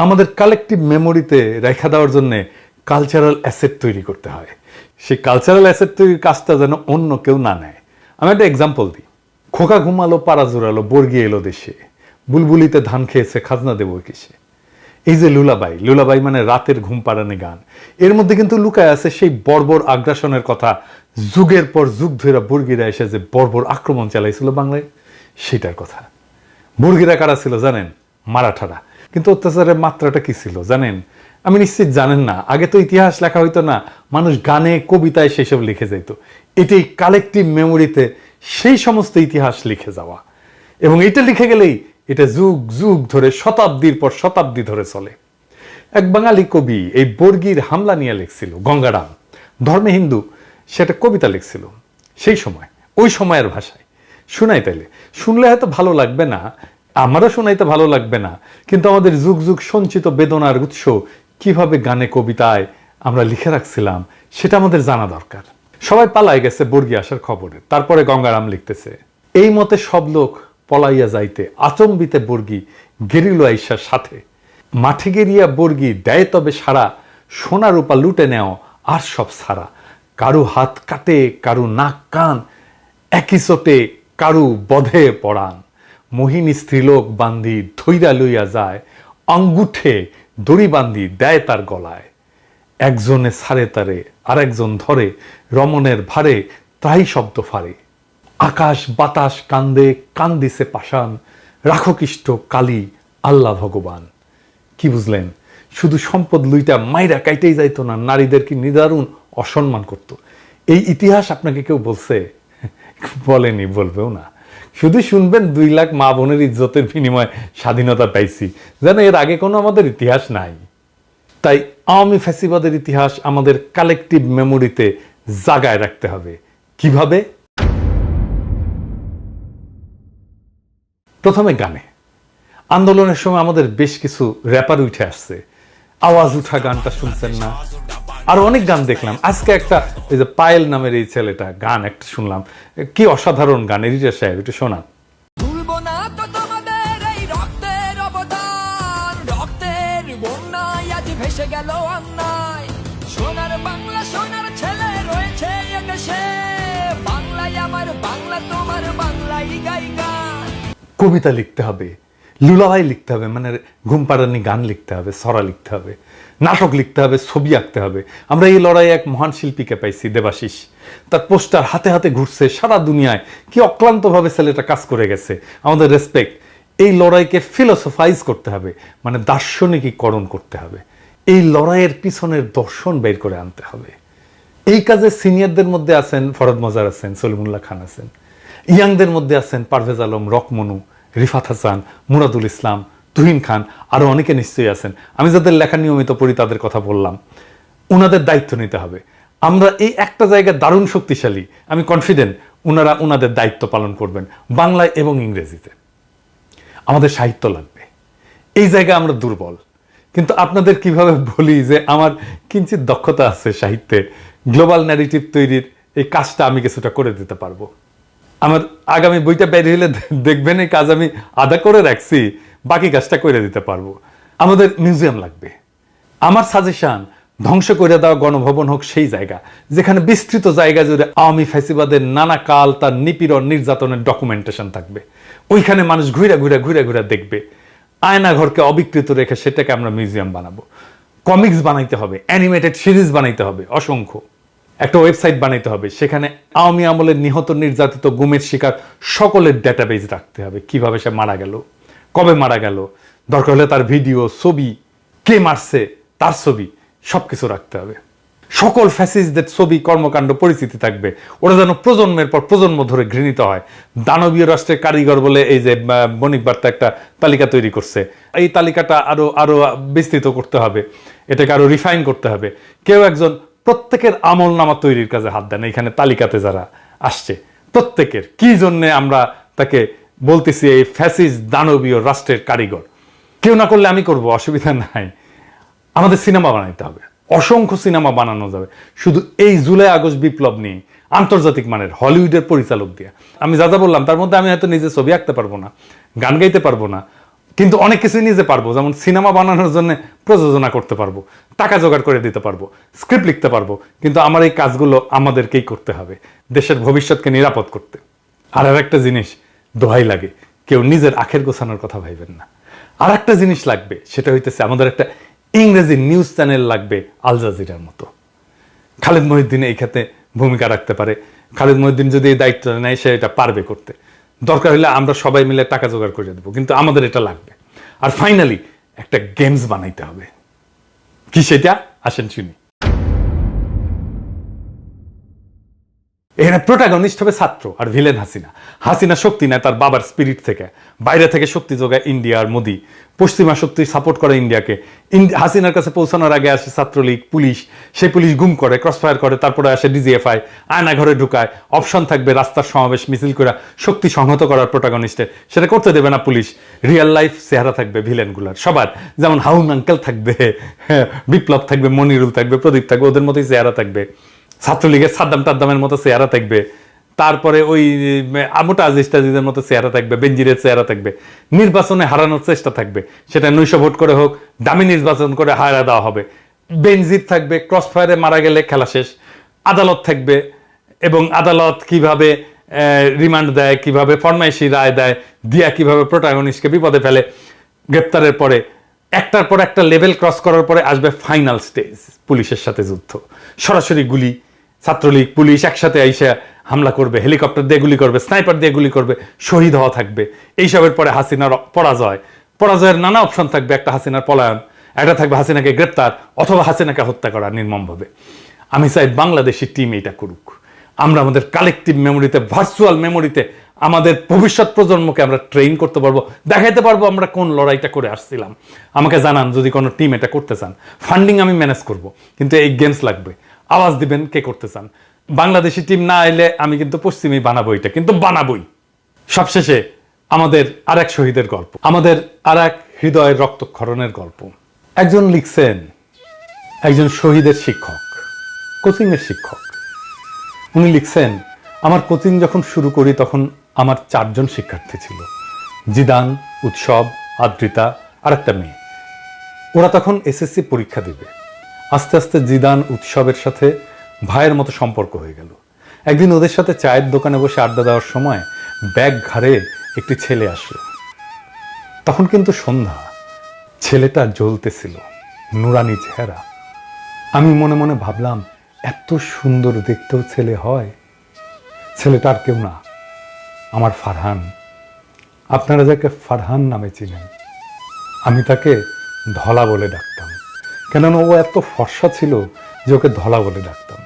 আমাদের কালেকটিভ মেমোরিতে রেখা দেওয়ার জন্য কালচারাল অ্যাসেট তৈরি করতে হয়। সেই কালচারাল অ্যাসেট তৈরির কাজটা যেন অন্য কেউ না নেয়। আমি একটা এক্সাম্পল দিই। খোকা ঘুমালো, পাড়া জোড়ালো, বর্গি এলো দেশে, বুলবুলিতে ধান খেয়েছে, খাজনা দেবো কিসে। এই যে লুলাবাই, লুলাবাই মানে রাতের ঘুম পাড়ানি গান, এর মধ্যে কিন্তু লুকায় আছে সেই বর্বর আগ্রাসনের কথা। যুগের পর যুগ ধরে বর্গিরা এসে যে বর্বর আক্রমণ চালাইছিল বাংলায়, সেটার কথা। বর্গিরা কারা ছিল জানেন? মারাঠারা। কিন্তু অত্যাচারের মাত্রাটা কি ছিল জানেন? আমি নিশ্চিত জানেন না। আগে তো ইতিহাস লেখা হইতো না, মানুষ গানে কবিতায় সেসব লিখে যেত। এটাই কালেকটিভ মেমোরিতে সেই সমস্ত ইতিহাস লিখে যাওয়া, এবং এটা লিখে গেলেই এটা যুগ যুগ ধরে শতাব্দীর পর শতাব্দী ধরে চলে। এক বাঙালি কবি এই বর্গির হামলা নিয়ে লিখছিল, গঙ্গারাম, ধর্মে হিন্দু, সেটা কবিতা লিখছিল সেই সময়, ওই সময়ের ভাষায়। শুনাই তাইলে, শুনলে হয়তো ভালো লাগবে না, আমারও শোনাইতে ভালো লাগবে না, কিন্তু আমাদের যুগ যুগ সঞ্চিত বেদনার উৎস কিভাবে গানে কবিতায় আমরা লিখে রাখছিলাম সেটা আমাদের জানা দরকার। সবাই পালাই গেছে বর্গি আসার খবরে, তারপরে গঙ্গারাম লিখতেছে, এই মতে সব লোক পলাইয়া যাইতে আচম্বিতে বর্গি গেরিল আইসার সাথে, মাঠে গেরিয়া বর্গি দেয় তবে সারা, সোনা রূপা লুটে নেও আর সব সারা, কারু হাত কাটে, কারু নাক কান, একই চোটে কারু বধে পড়ান, মোহিনী স্ত্রীলোক বান্ধি ধৈরা লইয়া যায়, আঙ্গুঠে দড়ি বান্ধি দেয় তার গলায়, একজনে ছাড়ে তারে আর একজন ধরে, রমণের ভারে তাই শব্দ ফারে, আকাশ বাতাস কান্দে কান্দিছে পাষাণ, রাখো কৃষ্ট কালী আল্লাহ ভগবান। কি বুঝলেন? শুধু সম্পদ লুইটা মাইরা কাইতেই যাইতো না, নারীদের কি নিদারুণ অসম্মান করত। এই ইতিহাস আপনাকে কেউ বলছে? বলেনি, বলবেও না। শুধু শুনবেন 2 লাখ মা বোনের ইজ্জতের বিনিময়ে স্বাধীনতা পাইছি, যেন এর আগে কোনো আমাদের ইতিহাস নাই। তাই আওয়ামী ফ্যাসিবাদের ইতিহাস আমাদের কালেকটিভ মেমোরিতে জাগায় রাখতে হবে। কিভাবে? প্রথমে গানে। আন্দোলনের সময় আমাদের বেশ কিছু র্যাপার উঠে আসছে, আওয়াজ উঠা গানটা শুনছেন না? আরো অনেক গান দেখলাম। আজকে একটা ওই যে পায়েল নামের এই ছেলেটা গান একটা শুনলাম, কি অসাধারণ গান। এডিটর সাহেব একটু শোনান। ভেসে গেল অন্যায়, সোনার বাংলা সোনার ছেলে রয়েছে এদেশে, বাংলায় আমার বাংলা তোমার বাংলাই গাই গান। কবিতা লিখতে হবে, লুলাভাই লিখতে হবে, মানে ঘুম পাড়ানি গান লিখতে হবে, ছড়া লিখতে হবে, নাটক লিখতে হবে, ছবি আঁকতে হবে। আমরা এই লড়াইয়ে এক মহান শিল্পীকে পাইছি, দেবাশিস। তার পোস্টার হাতে হাতে ঘুরছে সারা দুনিয়ায়, কি অক্লান্তভাবে ছেলেটা কাজ করে গেছে। আমাদের রেসপেক্ট। এই লড়াইকে ফিলোসফাইজ করতে হবে, মানে দার্শনিকীকরণ করতে হবে। এই লড়াইয়ের পিছনের দর্শন বের করে আনতে হবে। এই কাজে সিনিয়রদের মধ্যে আছেন ফরহাদ মজার, আছেন সলিমুল্লাহ খান, আছেন ইয়াংদের মধ্যে আছেন পারভেজ আলম, রকমনু, রিফাত হাসান, মুরাদুল ইসলাম, তুহিন খান, আরো অনেকে নিশ্চয়ই আছেন। আমি যাদের লেখা নিয়মিত পড়ি তাদের কথা বললাম। ওনাদের দায়িত্ব নিতে হবে। আমরা এই একটা জায়গায় দারুণ শক্তিশালী, আমি কনফিডেন্ট ওনারা ওনাদের দায়িত্ব পালন করবেন বাংলায় এবং ইংরেজিতে। আমাদের সাহিত্য লাগবে, এই জায়গায় আমরা দুর্বল। কিন্তু আপনাদের কিভাবে বলি যে আমার কিঞ্চিত দক্ষতা আছে সাহিত্যে, গ্লোবাল ন্যারেটিভ তৈরির এই কাজটা আমি কিছুটা করে দিতে পারবো। আমার আগামী বইটা বেরিয়ে হলে দেখবেন এই কাজ আমি আধা করে রাখছি, বাকি কাজটা করে দিতে পারবো। আমাদের মিউজিয়াম লাগবে। আমার সাজেশন, ধ্বংস করে দেওয়া গণভবন হোক সেই জায়গা যেখানে বিস্তৃত জায়গা জুড়ে আওয়ামী ফ্যাসিবাদের নানা কাল, তার নিপীড়ন নির্যাতনের ডকুমেন্টেশন থাকবে। ওইখানে মানুষ ঘুরে ঘুরে ঘুরে ঘুরে দেখবে। আয়না ঘরকে অবিকৃত রেখে সেটাকে আমরা মিউজিয়াম বানাবো। কমিক্স বানাইতে হবে, অ্যানিমেটেড সিরিজ বানাইতে হবে অসংখ্য। একটা ওয়েবসাইট বানাইতে হবে, সেখানে আওয়ামী আমলের নিহত নির্যাতিত গুমের শিকার সকলের ডেটাবেজ রাখতে হবে। কিভাবে সে মারা গেল, কবে মারা গেল, দরকার হলে তার ভিডিও, ছবি, কে মারছে তার ছবি, সবকিছু রাখতে হবে। সকল ফ্যাসিস্টদের ছবি, কর্মকাণ্ড, পরিচিতি থাকবে। ওরা যেন প্রজন্মের পর প্রজন্ম ধরে ঘৃণিত হয়। দানবীয় রাষ্ট্রের কারিগর বলে এই যে বণিক বার্তা একটা তালিকা তৈরি করছে, এই তালিকাটা আরো আরো বিস্তৃত করতে হবে, এটাকে আরো রিফাইন করতে হবে। কেউ একজন প্রত্যেকের আমল নামা তৈরির কাজে হাত দেন। এখানে তালিকাতে যারা আসছে প্রত্যেকের কি জন্য আমরা তাকে বলতেছি এই ফ্যাসিস্ট দানবীয় রাষ্ট্রের কারিগর। কেউ না করলে আমি করব, অসুবিধা নাই। আমাদের সিনেমা বানাইতে হবে, অসংখ্য সিনেমা বানানো যাবে শুধু এই জুলাই আগস্ট বিপ্লব নিয়ে, আন্তর্জাতিক মানের হলিউডের পরিচালক দিয়ে। আমি যা যা বললাম তার মধ্যে আমি হয়তো নিজে ছবি আঁকতে পারবো না, গান গাইতে পারবো না, কিন্তু অনেক কিছুই নিজে পারবো, যেমন সিনেমা বানানোর জন্য প্রযোজনা করতে পারবো, টাকা জোগাড় করে দিতে পারবো, স্ক্রিপ্ট লিখতে পারবো, কিন্তু আমার এই কাজগুলো আমাদেরকেই করতে হবে দেশের ভবিষ্যৎকে নিরাপদ করতে। আর একটা জিনিস দোহাই লাগে, কেউ নিজের আখের গোছানোর কথা ভাইবেন না। আর একটা জিনিস লাগবে, সেটা হইতেছে আমাদের একটা ইংরেজি নিউজ চ্যানেল লাগবে আল জাজিরার মতো। খালিদ মহিউদ্দিন এই ক্ষেত্রে ভূমিকা রাখতে পারে। খালিদ মহিউদ্দিন যদি এই দায়িত্ব নেয়, সে এটা পারবে করতে। দরকার হলে আমরা সবাই মিলে টাকা জোগাড় করে দেবো, কিন্তু আমাদের এটা লাগবে। আর ফাইনালি একটা গেমস বানাইতে হবে। কি সেটা? আসেন শুনি। এখানে প্রোটাগনিস্ট হবে ছাত্র আর ভিলেন হাসিনা। হাসিনা শক্তি নেয় তার বাবার স্পিরিট থেকে, বাইরে থেকে শক্তি যোগায় ইন্ডিয়া আর মোদি। পশ্চিমা শক্তি সাপোর্ট করে ইন্ডিয়াকে। হাসিনার কাছে পৌঁছানোর আগে আসে ছাত্রলীগ, পুলিশ। সেই পুলিশ গুম করে, ক্রসফায়ার করে, তারপরে আসে ডিজিএফআই, আয়না ঘরে ঢুকায়। অপশন থাকবে রাস্তার সমাবেশ মিছিল করে শক্তি সংহত করার প্রোটাগনিস্টের, সেটা করতে দেবে না পুলিশ। রিয়েল লাইফ চেহারা থাকবে ভিলেনগুলার সবার, যেমন হাউন আঙ্কেল থাকবে, বিপ্লব থাকবে, মনিরুল থাকবে, প্রদীপ থাকবে, ওদের মতোই চেহারা থাকবে। ছাত্রলীগের সাদ্দাম টাদ্দামের মতো চেহারা থাকবে, তারপরে ওই আমোটা আজিজ টাজিজের মতো চেহারা থাকবে, বেনজিরের চেহারা থাকবে। নির্বাচনে হারানোর চেষ্টা থাকবে, সেটা 900 ভোট করে হোক, দামি নির্বাচন করে হারা দেওয়া হবে। বেনজির থাকবে, ক্রসফায়ারে মারা গেলে খেলা শেষ। আদালত থাকবে, এবং আদালত কিভাবে রিমান্ড দেয়, কিভাবে ফরমাইশি রায় দেয়, দিয়া কিভাবে প্রোটাগনিস্টকে বিপদে ফেলে। গ্রেপ্তারের পরে একটার পর একটা লেভেল ক্রস করার পরে আসবে ফাইনাল স্টেজ, পুলিশের সাথে যুদ্ধ। সরাসরি গুলি, ছাত্রলীগ পুলিশ একসাথে আইসা হামলা করবে, হেলিকপ্টার দিয়ে গুলি করবে, স্নাইপার দিয়ে গুলি করবে, শহীদ হওয়া থাকবে। এইসবের পরে হাসিনার পরাজয়ের নানা অপশন থাকবে। একটা হাসিনার পলায়ন, একটা থাকবে হাসিনাকে গ্রেপ্তার, অথবা হাসিনাকে হত্যা করা নির্মমভাবে। আমি চাই বাংলাদেশি টিম এটা করুক। আমরা আমাদের কালেকটিভ মেমোরিতে, ভার্চুয়াল মেমোরিতে আমাদের ভবিষ্যৎ প্রজন্মকে আমরা ট্রেন করতে পারবো, দেখাইতে পারবো আমরা কোন লড়াইটা করে আসছিলাম। আমাকে জানান যদি কোনো টিম এটা করতে চান। ফান্ডিং আমি ম্যানেজ করব, কিন্তু এই গেমস লাগবে। আওয়াজ দিবেন কে করতে চান। বাংলাদেশি টিম না এলে আমি কিন্তু পশ্চিমী বানাবো, এটা কিন্তু বানাবই। সবশেষে আমাদের আরেক শহীদের গল্প, আমাদের আরেক হৃদয়ের রক্তক্ষরণের গল্প। একজন লিখছেন, একজন শহীদের শিক্ষক, কোচিং এর শিক্ষক। উনি লিখছেন, আমার কোচিং যখন শুরু করি তখন আমার 4 জন শিক্ষার্থী ছিল, জিদান, উৎসব, আদ্রিতা আর একটা মেয়ে। ওরা তখন এসএসসি পরীক্ষা দিবে। আস্তে আস্তে জিদান উৎসবের সাথে ভাইয়ের মতো সম্পর্ক হয়ে গেল। একদিন ওদের সাথে চায়ের দোকানে বসে আড্ডা দেওয়ার সময় ব্যাগ ঘাড়ে একটি ছেলে আসলো। তখন কিন্তু সন্ধ্যা, ছেলেটা জ্বলতেছিল, নুরানি চেহারা। আমি মনে মনে ভাবলাম, এত সুন্দর দেখতেও ছেলে হয়। ছেলেটা আর কেউ না, আমার ফারহান। আপনারা যাকে ফারহান নামে চিনেন, আমি তাকে ধলা বলে ডাকতাম। কেননা ও এত ফর্সা ছিল যে ওকে ধলা বলে ডাকতাম।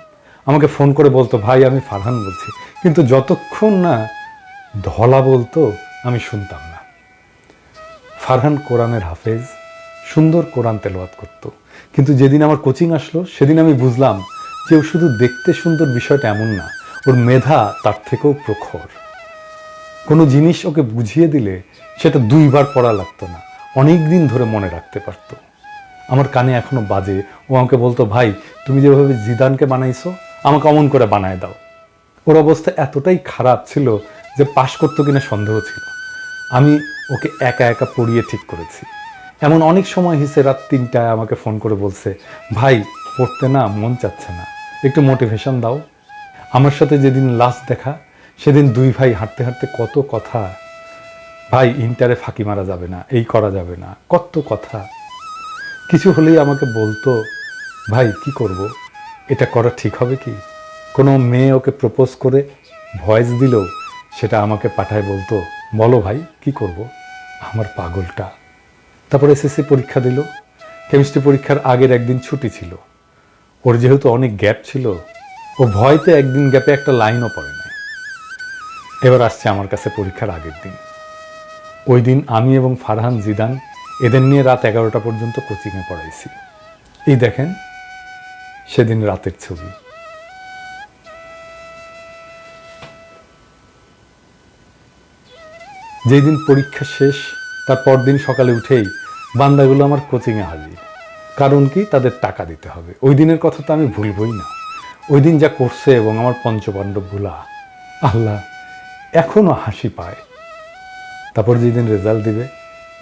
আমাকে ফোন করে বলতো, ভাই আমি ফারহান বলছি, কিন্তু যতক্ষণ না ধলা বলতো আমি শুনতাম না। ফারহান কোরআনের হাফেজ, সুন্দর কোরআন তেলাওয়াত করত। কিন্তু যেদিন আমার কোচিং আসলো সেদিন আমি বুঝলাম যে ও শুধু দেখতে সুন্দর বিষয়টা এমন না, ওর মেধা তার থেকেও প্রখর। কোনো জিনিস ওকে বুঝিয়ে দিলে সেটা 2 বার পড়া লাগতো না, অনেক দিন ধরে মনে রাখতে পারতো। আমার কানে এখনো বাজে, ও আমাকে বলতো, ভাই তুমি যেভাবে জিদানকে বানাইছো আমাকে অমন করে বানায় দাও। ওর অবস্থা এতটাই খারাপ ছিল যে পাশ করতো কিনা সন্দেহ ছিল। আমি ওকে একা একা পড়িয়ে ঠিক করেছি। এমন অনেক সময় হিসে রাত 3টায় আমাকে ফোন করে বলছে, ভাই পড়তে না মন চাচ্ছে না, একটু মোটিভেশন দাও। আমার সাথে যেদিন লাস্ট দেখা সেদিন 2 ভাই হাঁটতে হাঁটতে কত কথা, ভাই ইন্টারে ফাঁকি মারা যাবে না, এই করা যাবে না, কত কথা। কিছু হলেই আমাকে বলতো, ভাই কি করব, এটা করা ঠিক হবে কি? কোনো মেয়ে ওকে প্রপোজ করে ভয়েস দিল, সেটা আমাকে পাঠায় বলতো, বলো ভাই কি করব। আমার পাগলটা। তারপর এসএসসি পরীক্ষা দিল। কেমিস্ট্রি পরীক্ষার আগের একদিন ছুটি ছিল। ওর যেহেতু অনেক গ্যাপ ছিল, ও ভয়তে একদিন গ্যাপে একটা লাইনও পড়ে নাই। এবার আসছে আমার কাছে পরীক্ষার আগের দিন। ওই দিন আমি এবং ফারহান, জিদান এদের নিয়ে রাত 11টা পর্যন্ত কোচিংয়ে পড়াইছি। এই দেখেন সেদিন রাতের ছবি। যেই দিন পরীক্ষা শেষ তার পরদিন সকালে উঠেই বান্দাগুলো আমার কোচিংয়ে হাজির। কারণ কি? তাদের টাকা দিতে হবে। ওই দিনের কথা তো আমি ভুলবই না। ওই দিন যা করছে এবং আমার পঞ্চপাণ্ডব ভুলা, আল্লাহ এখনো হাসি পায়। তারপর যেদিন রেজাল্ট দিবে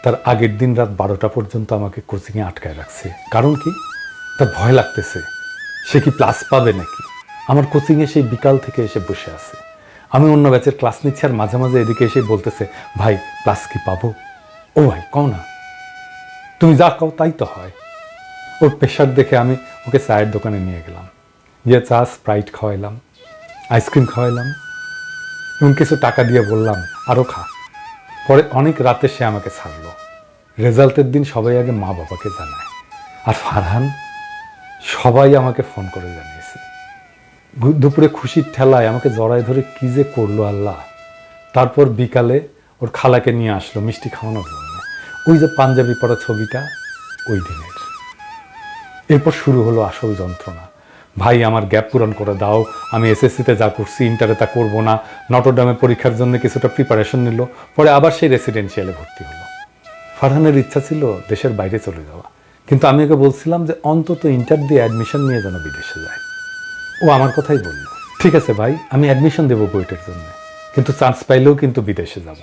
তার আগের দিন রাত 12টা পর্যন্ত আমাকে কোচিংয়ে আটকায় রাখছে। কারণ কি? তার ভয় লাগতেছে সে কি প্লাস পাবে নাকি। আমার কোচিংয়ে সেই বিকাল থেকে এসে বসে আছে। আমি অন্য ব্যাচের ক্লাস নিচ্ছি আর মাঝে মাঝে এদিকে এসে বলতেছে, ভাই প্লাস কি পাবো? ও ভাই কও না, তুমি যা কও তাই তো হয়। ওর প্রেশার দেখে আমি ওকে চায়ের দোকানে নিয়ে গেলাম, গিয়ে চা স্প্রাইট খাওয়াইলাম, আইসক্রিম খাওয়াইলাম এবং কিছু টাকা দিয়ে বললাম আরও খা। পরে অনেক রাতে সে আমাকে ছাড়লো। রেজাল্টের দিন সবাই আগে মা বাবাকে জানায়, আর ফারহান সবাই আমাকে ফোন করে জানিয়েছে। দুপুরে খুশির ঠেলায় আমাকে জড়ায় ধরে কি যে করলো আল্লাহ। তারপর বিকালে ওর খালাকে নিয়ে আসলো মিষ্টি খাওয়ানোর জন্য। ওই যে পাঞ্জাবি পরা ছবিটা ওই দিনের। এরপর শুরু হলো আসল যন্ত্রণা। ভাই আমার গ্যাপ পূরণ করে দাও, আমি এসএসসিতে যা করছি ইন্টারে তা করবো না। নটরডামে পরীক্ষার জন্য কিছুটা প্রিপারেশন নিল, পরে আবার সেই রেসিডেন্সিয়ালে ভর্তি হলো। ফারহানের ইচ্ছা ছিল দেশের বাইরে চলে যাওয়া, কিন্তু আমি ওকে বলছিলাম যে অন্তত ইন্টার দিয়ে অ্যাডমিশন নিয়ে যেন বিদেশে যায়। ও আমার কথাই বলল, ঠিক আছে ভাই আমি অ্যাডমিশন দেবো বুয়েটের জন্য, কিন্তু চান্স পাইলেও কিন্তু বিদেশে যাব।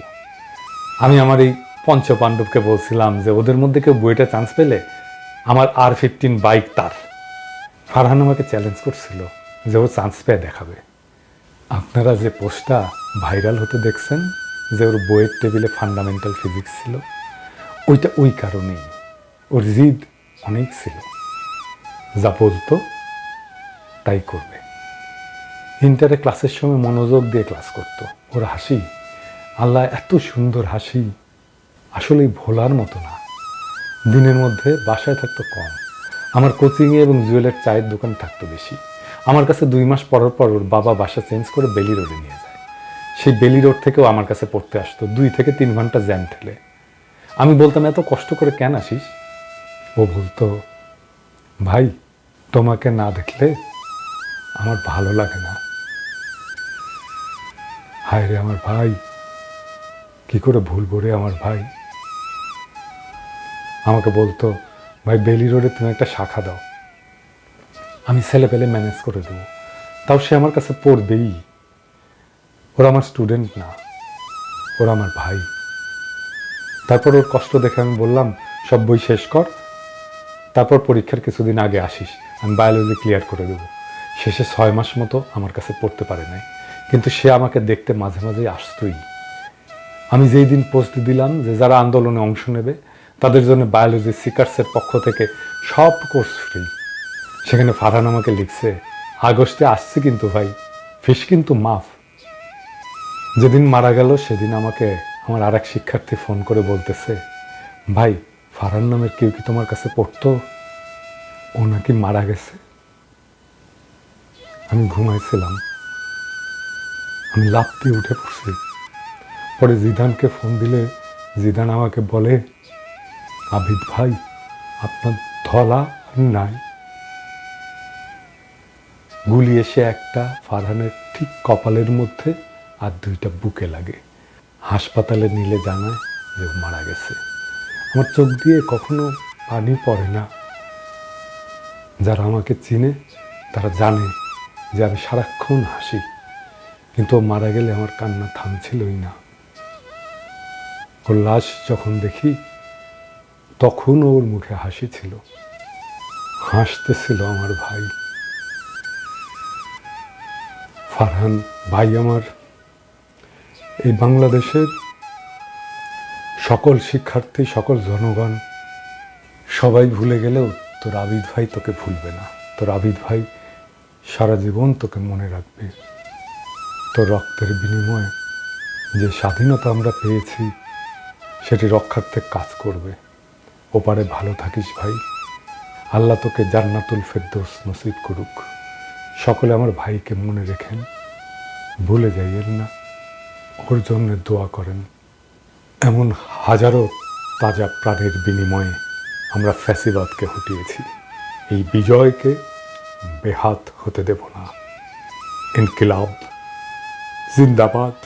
আমি আমার এই পঞ্চপাণ্ডবকে বলছিলাম যে ওদের মধ্যে কেউ বুয়েটে চান্স পেলে আমার R15 বাইক তার। ফারহান আমাকে চ্যালেঞ্জ করছিল যে ও চান্স পেয়ে দেখাবে। আপনারা যে পোস্টটা ভাইরাল হতে দেখছেন যে ওর বইয়ের টেবিলে ফান্ডামেন্টাল ফিজিক্স ছিল, ওইটা ওই কারণেই। ওর জিদ অনেক ছিল, যা বলতো তাই করবে। ইন্টারে ক্লাসের সময় মনোযোগ দিয়ে ক্লাস করতো। ওর হাসি, আল্লাহ এত সুন্দর হাসি, আসলেই ভোলার মতো না। দিনের মধ্যে বাসায় থাকতো কম, আমার কোচিংয়ে এবং জুয়েলের চায়ের দোকান থাকতো বেশি। আমার কাছে 2 মাস পর পর ওর বাবা বাসা চেঞ্জ করে বেলি রোডে নিয়ে যায়। সেই বেলি রোড থেকেও আমার কাছে পড়তে আসতো 2 থেকে 3 ঘন্টা জ্যাম ঠেলে। আমি বলতাম এত কষ্ট করে কেন আসিস? ও বলতো, ভাই তোমাকে না দেখলে আমার ভালো লাগে না। হায় রে আমার ভাই, কি করে ভুলবো রে আমার ভাই। আমাকে বলতো, ভাই বেলি রোডে তুমি একটা শাখা দাও, আমি ছেলে পেলে ম্যানেজ করে দেবো। তাও সে আমার কাছে পড়বেই। ওরা আমার স্টুডেন্ট না, ওরা আমার ভাই। তারপর ওর কষ্ট দেখে আমি বললাম, সব বই শেষ কর, তারপর পরীক্ষার কিছুদিন আগে আসিস, আমি বায়োলজি ক্লিয়ার করে দেবো। শেষে 6 মাস মতো আমার কাছে পড়তে পারে নাই, কিন্তু সে আমাকে দেখতে মাঝে মাঝেই আসতোই। আমি যেই দিন পোস্ট দিলাম যে যারা আন্দোলনে অংশ নেবে তাদের জন্য বায়োলজি সিকার্সের পক্ষ থেকে সব কোর্স ফ্রি, সেখানে ফারহান আমাকে লিখছে, আগস্টে আসছে কিন্তু ভাই, ফিস কিন্তু মাফ। যেদিন মারা গেল সেদিন আমাকে আমার আরেক শিক্ষার্থী ফোন করে বলতেছে, ভাই ফারহান নামের কেউ কি তোমার কাছে পড়তো? ও নাকি মারা গেছে। আমি ঘুমাইছিলাম, আমি লাফ দিয়ে উঠে পড়ছি। পরে জিদানকে ফোন দিলে জিদান আমাকে বলে, আবিদ ভাই আপনার ধলা নাই। গুলি এসে একটা ফারহানের ঠিক কপালের মধ্যে আর 2টা বুকে লাগে। হাসপাতালে নিলে জানায় যে ও মারা গেছে। আমার চোখ দিয়ে কখনো পানি পড়ে না। যারা আমাকে চিনে তারা জানে যে আমি সারাক্ষণ হাসি, কিন্তু ও মারা গেলে আমার কান্না থামছিলই না। ওর লাশ যখন দেখি তখন ওর মুখে হাসি ছিল, হাসতেছিল আমার ভাই। ফারহান ভাই আমার এই বাংলাদেশের সকল শিক্ষার্থী, সকল জনগণ সবাই ভুলে গেলেও তোর আবিদ ভাই তোকে ভুলবে না। তোর আবিদ ভাই সারা জীবন তোকে মনে রাখবে। তোর রক্তের বিনিময়ে যে স্বাধীনতা আমরা পেয়েছি সেটি রক্ষার্থে কাজ করবে। ওপারে ভালো থাকিস ভাই, আল্লাহ তোকে জান্নাতুল ফেরদৌস নসিব করুক। সকলে আমার ভাইকে মনে রেখেন, ভুলে যাইয়েন না, ওর জন্য দোয়া করেন। এমন হাজারো তাজা প্রাণের বিনিময়ে আমরা ফ্যাসিবাদকে হটিয়েছি। এই বিজয়কে বেহাত হতে দেব না। ইনকিলাব জিন্দাবাদ।